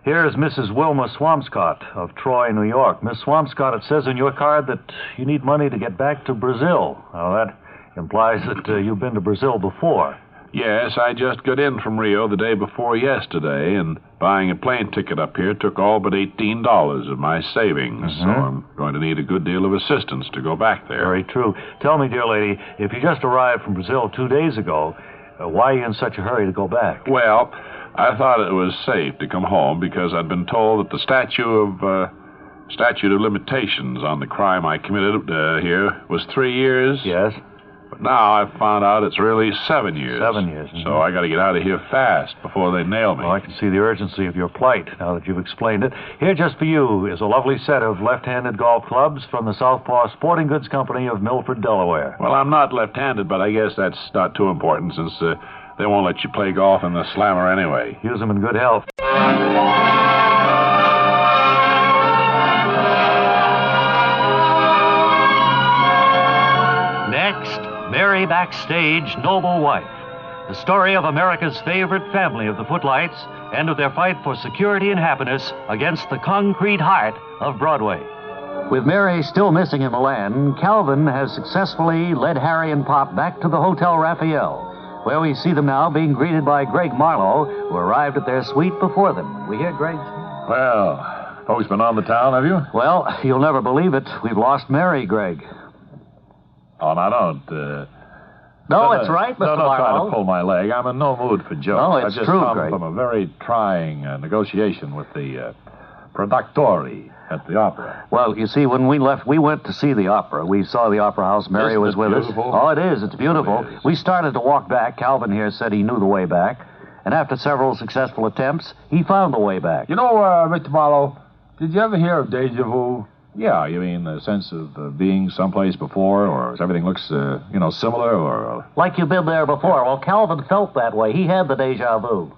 Here is Mrs. Wilma Swampscott of Troy, New York. Miss Swampscott, it says in your card that you need money to get back to Brazil. Now, that implies that you've been to Brazil before. Yes, I just got in from Rio the day before yesterday, and buying a plane ticket up here took all but $18 of my savings. So I'm going to need a good deal of assistance to go back there. Very true. Tell me, dear lady, if you just arrived from Brazil 2 days ago, why are you in such a hurry to go back? Well, I thought it was safe to come home because I'd been told that the statute of limitations on the crime I committed here was 3 years. Yes. But now I've found out it's really 7 years. 7 years. So I got to get out of here fast before they nail me. Well, I can see the urgency of your plight now that you've explained it. Here, just for you, is a lovely set of left-handed golf clubs from the Southpaw Sporting Goods Company of Milford, Delaware. Well, I'm not left-handed, but I guess that's not too important since they won't let you play golf in the slammer anyway. Use them in good health. Next, Mary Backstage Noble Wife. The story of America's favorite family of the Footlights and of their fight for security and happiness against the concrete heart of Broadway. With Mary still missing in Milan, Calvin has successfully led Harry and Pop back to the Hotel Raphael, where we see them now being greeted by Greg Marlowe, who arrived at their suite before them. We hear Greg. Well, folks been on the town, have you? Well, you'll never believe it. We've lost Mary, Greg. Oh, now don't. No, it's right, Mr. Don't try Marlowe. to pull my leg. I'm in no mood for jokes. No, it's I just true, come Greg. from a very trying negotiation with the productori at the opera. Well, you see, when we left, we went to see the opera. We saw the opera house. Mary Isn't was it with beautiful? us. Oh, it is. It's beautiful. It is. We started to walk back. Calvin here said he knew the way back. And after several successful attempts, he found the way back. You know, Mr. Marlowe, did you ever hear of deja vu? Yeah, you mean the sense of being someplace before, or everything looks, similar, or... Like you've been there before. Well, Calvin felt that way. He had the deja vu.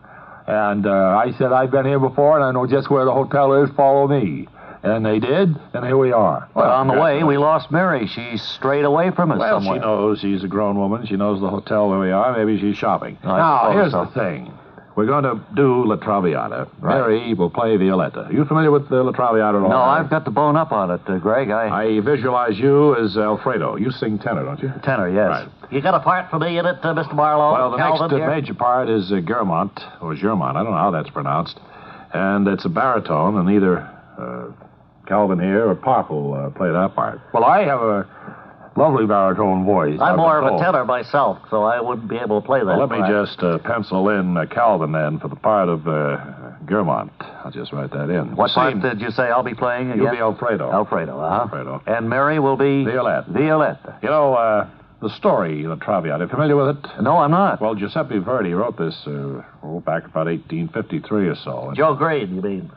And I said, I've been here before, and I know just where the hotel is. Follow me. And they did, and here we are. Well, on the way, we lost Mary. She strayed away from us Well, somewhere. she knows she's a grown woman. She knows the hotel where we are. Maybe she's shopping. I Now, suppose here's so. the thing. We're going to do La Traviata. Right. Mary will play Violetta. Are you familiar with La Traviata at all? No, I've got to bone up on it, Greg. I visualize you as Alfredo. You sing tenor, don't you? Tenor, yes. Right. You got a part for me in it, Mr. Marlowe? Well, the Calvin next here? major part is Germont, or Germont. I don't know how that's pronounced. And it's a baritone, and either Calvin here or Pop will play that part. Well, I have a lovely baritone voice. I'm I've more been of a told. tenor myself, so I wouldn't be able to play that. Well, let me part. just pencil in Calvin then for the part of Germont. I'll just write that in. What part See, did you say I'll be playing again? You'll be Alfredo. Alfredo, uh-huh. Alfredo. And Mary will be... Violetta. Violetta. You know, the story, La Traviata. Familiar with it? No, I'm not. Well, Giuseppe Verdi wrote this back about 1853 or so. Joe Green, you mean?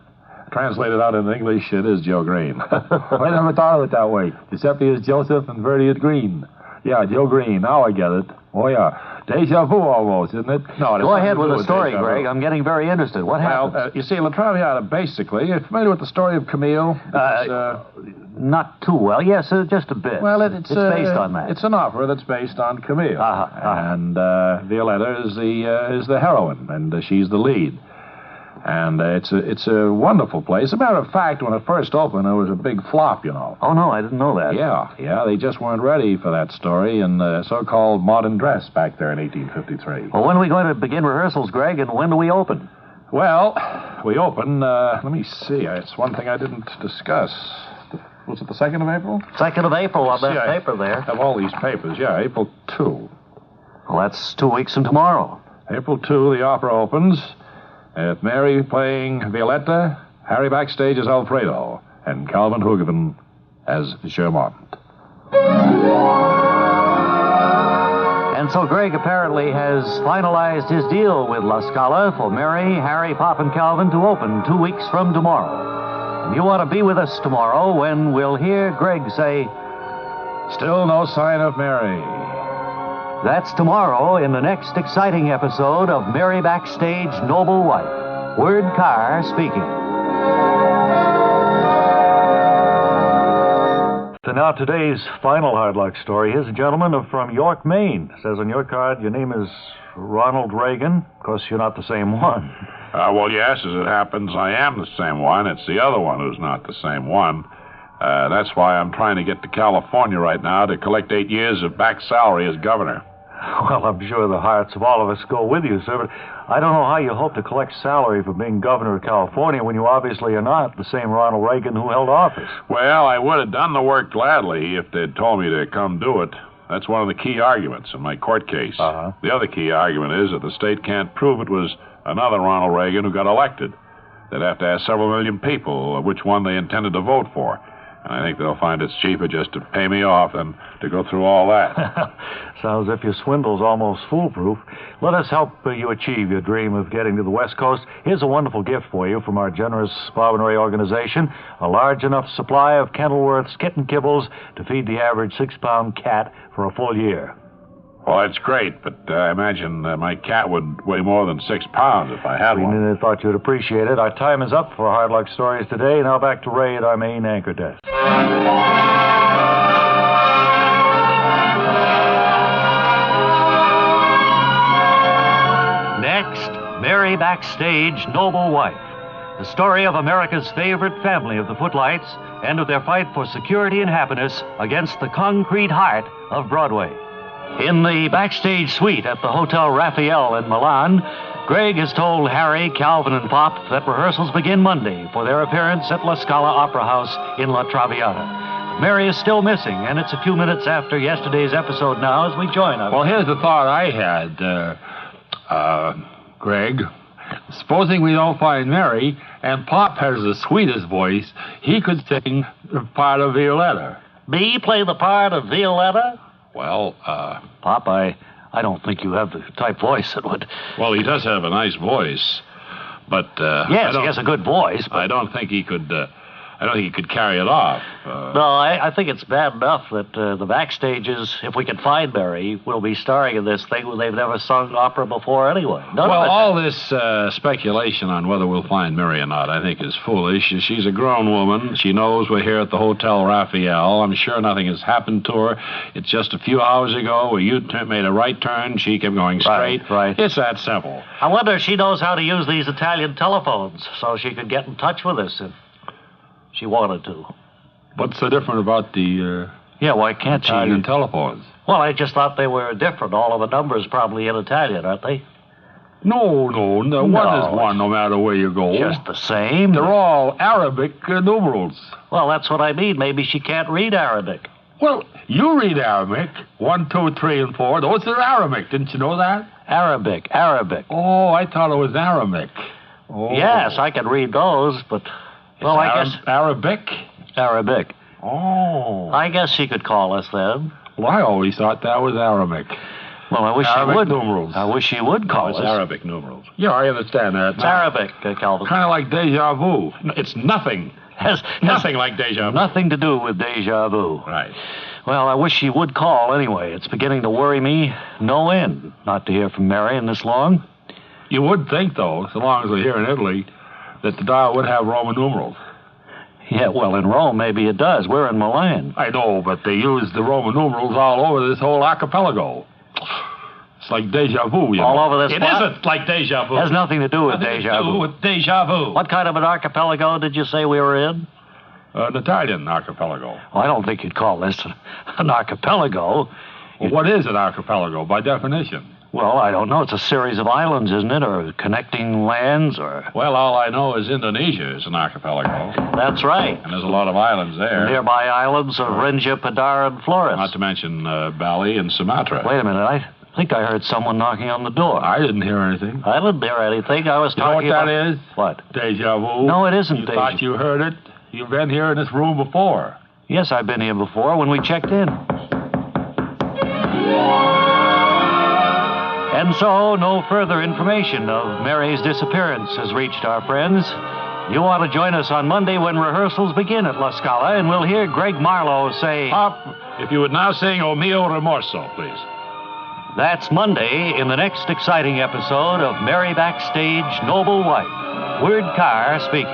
Translated out in English, it is Joe Green. I never thought of it that way. Giuseppe is Joseph and Verdi is Green. Yeah, Joe Green. Now I get it. Oh, yeah. Deja vu almost, isn't it? No, Go ahead with the story, Greg. I'm getting very interested. What happened? Well, you see, La Traviata, basically, you're familiar with the story of Camille? Not too well. Yes, just a bit. Well, it's based on that. It's an opera that's based on Camille. And Violetta is the heroine, and she's the lead. And it's a wonderful place. As a matter of fact, when it first opened, it was a big flop, you know. Oh, no, I didn't know that. Yeah, they just weren't ready for that story in the so-called modern dress back there in 1853. Well, when are we going to begin rehearsals, Greg, and when do we open? Well, we open, let me see, it's one thing I didn't discuss. Was it the 2nd of April? 2nd of April on that paper there. I have all these papers, April 2. Well, that's 2 weeks from tomorrow. April 2, the opera opens. With Mary playing Violetta, Harry backstage as Alfredo, and Calvin Hoogeveen as Germont. And so Greg apparently has finalized his deal with La Scala for Mary, Harry, Pop, and Calvin to open 2 weeks from tomorrow. And you want to be with us tomorrow when we'll hear Greg say, "Still no sign of Mary." That's tomorrow in the next exciting episode of Mary Backstage, Noble Wife. Word Carr speaking. So now today's final hard luck story. Here's a gentleman from York, Maine. Says on your card your name is Ronald Reagan. Of course, you're not the same one. Well, yes, as it happens, I am the same one. It's the other one who's not the same one. That's why I'm trying to get to California right now to collect 8 years of back salary as governor. Well, I'm sure the hearts of all of us go with you, sir, but I don't know how you hope to collect salary for being governor of California when you obviously are not the same Ronald Reagan who held office. Well, I would have done the work gladly if they'd told me to come do it. That's one of the key arguments in my court case. The other key argument is that the state can't prove it was another Ronald Reagan who got elected. They'd have to ask several million people which one they intended to vote for. And I think they'll find it's cheaper just to pay me off than to go through all that. Sounds as if your swindle's almost foolproof. Let us help you achieve your dream of getting to the West Coast. Here's a wonderful gift for you from our generous Bob and Ray organization. A large enough supply of Kenilworth's kitten kibbles to feed the average 6-pound cat for a full year. Well, that's great, but I imagine my cat would weigh more than 6 pounds if I had one. I thought you'd appreciate it. Our time is up for Hard Luck Stories today. Now back to Ray at our main anchor desk. Next, Mary Backstage, Noble Wife. The story of America's favorite family of the footlights and of their fight for security and happiness against the concrete heart of Broadway. In the backstage suite at the Hotel Raphael in Milan, Greg has told Harry, Calvin, and Pop that rehearsals begin Monday for their appearance at La Scala Opera House in La Traviata. Mary is still missing, and it's a few minutes after yesterday's episode now as we join her. Well, here's the thought I had, Greg. Supposing we don't find Mary, and Pop has the sweetest voice, he could sing the part of Violetta. Me play the part of Violetta? Well, Pop, I don't think you have the type voice that would... Well, he does have a nice voice, but... yes, he has a good voice, but... I don't think he could carry it off. No, I think it's bad enough that the backstages, if we can find Mary, will be starring in this thing when they've never sung opera before anyway. All this speculation on whether we'll find Mary or not, I think is foolish. She's a grown woman. She knows we're here at the Hotel Raphael. I'm sure nothing has happened to her. It's just a few hours ago where you made a right turn. She kept going straight. Right. It's that simple. I wonder if she knows how to use these Italian telephones so she could get in touch with us if she wanted to. What's so different about the why can't Italian she? telephones? Well, I just thought they were different. All of the numbers probably in Italian, aren't they? No. One is one no matter where you go. Just the same. They're all Arabic numerals. Well, that's what I mean. Maybe she can't read Arabic. Well, you read Arabic. 1, 2, 3, and 4. Those are Arabic. Didn't you know that? Arabic. Oh, I thought it was Arabic. Oh. Yes, I can read those, but... I guess... Arabic? Arabic. Oh. I guess she could call us then. Well, I always thought that was Arabic. Well, I wish Arabic you would. numerals. I wish you would call It's us. Arabic numerals. Yeah, I understand that. It's Arabic, Calvin. Kind of like deja vu. No, it's nothing. Has Nothing like deja vu. nothing to do with deja vu. Right. Well, I wish you would call anyway. It's beginning to worry me no end not to hear from Marion this long. You would think, though, so long as we're here in Italy, that the dial would have Roman numerals. Yeah, well, in Rome, maybe it does. We're in Milan. I know, but they use the Roman numerals all over this whole archipelago. It's like deja vu, you All know. over this It spot? isn't like deja vu. Has nothing to do with Nothing deja to do vu. with deja vu. What kind of an archipelago did you say we were in? An Italian archipelago. Well, I don't think you'd call this an archipelago. Well, what is an archipelago by definition? Well, I don't know. It's a series of islands, isn't it? Or connecting lands, or... Well, all I know is Indonesia is an archipelago. That's right. And there's a lot of islands there. Nearby islands of Rinja, Padar, and Flores. Not to mention Bali and Sumatra. Wait a minute. I think I heard someone knocking on the door. I didn't hear anything. I didn't hear anything. I was You know what talking about... that is? What? Deja vu. No, it isn't You deja. thought you heard it? You've been here in this room before. Yes, I've been here before when we checked in. And so, no further information of Mary's disappearance has reached our friends. You want to join us on Monday when rehearsals begin at La Scala, and we'll hear Greg Marlowe say... Pop, if you would now sing O Mio Rimorso, please. That's Monday in the next exciting episode of Mary Backstage Noble Wife. Word Carr speaking.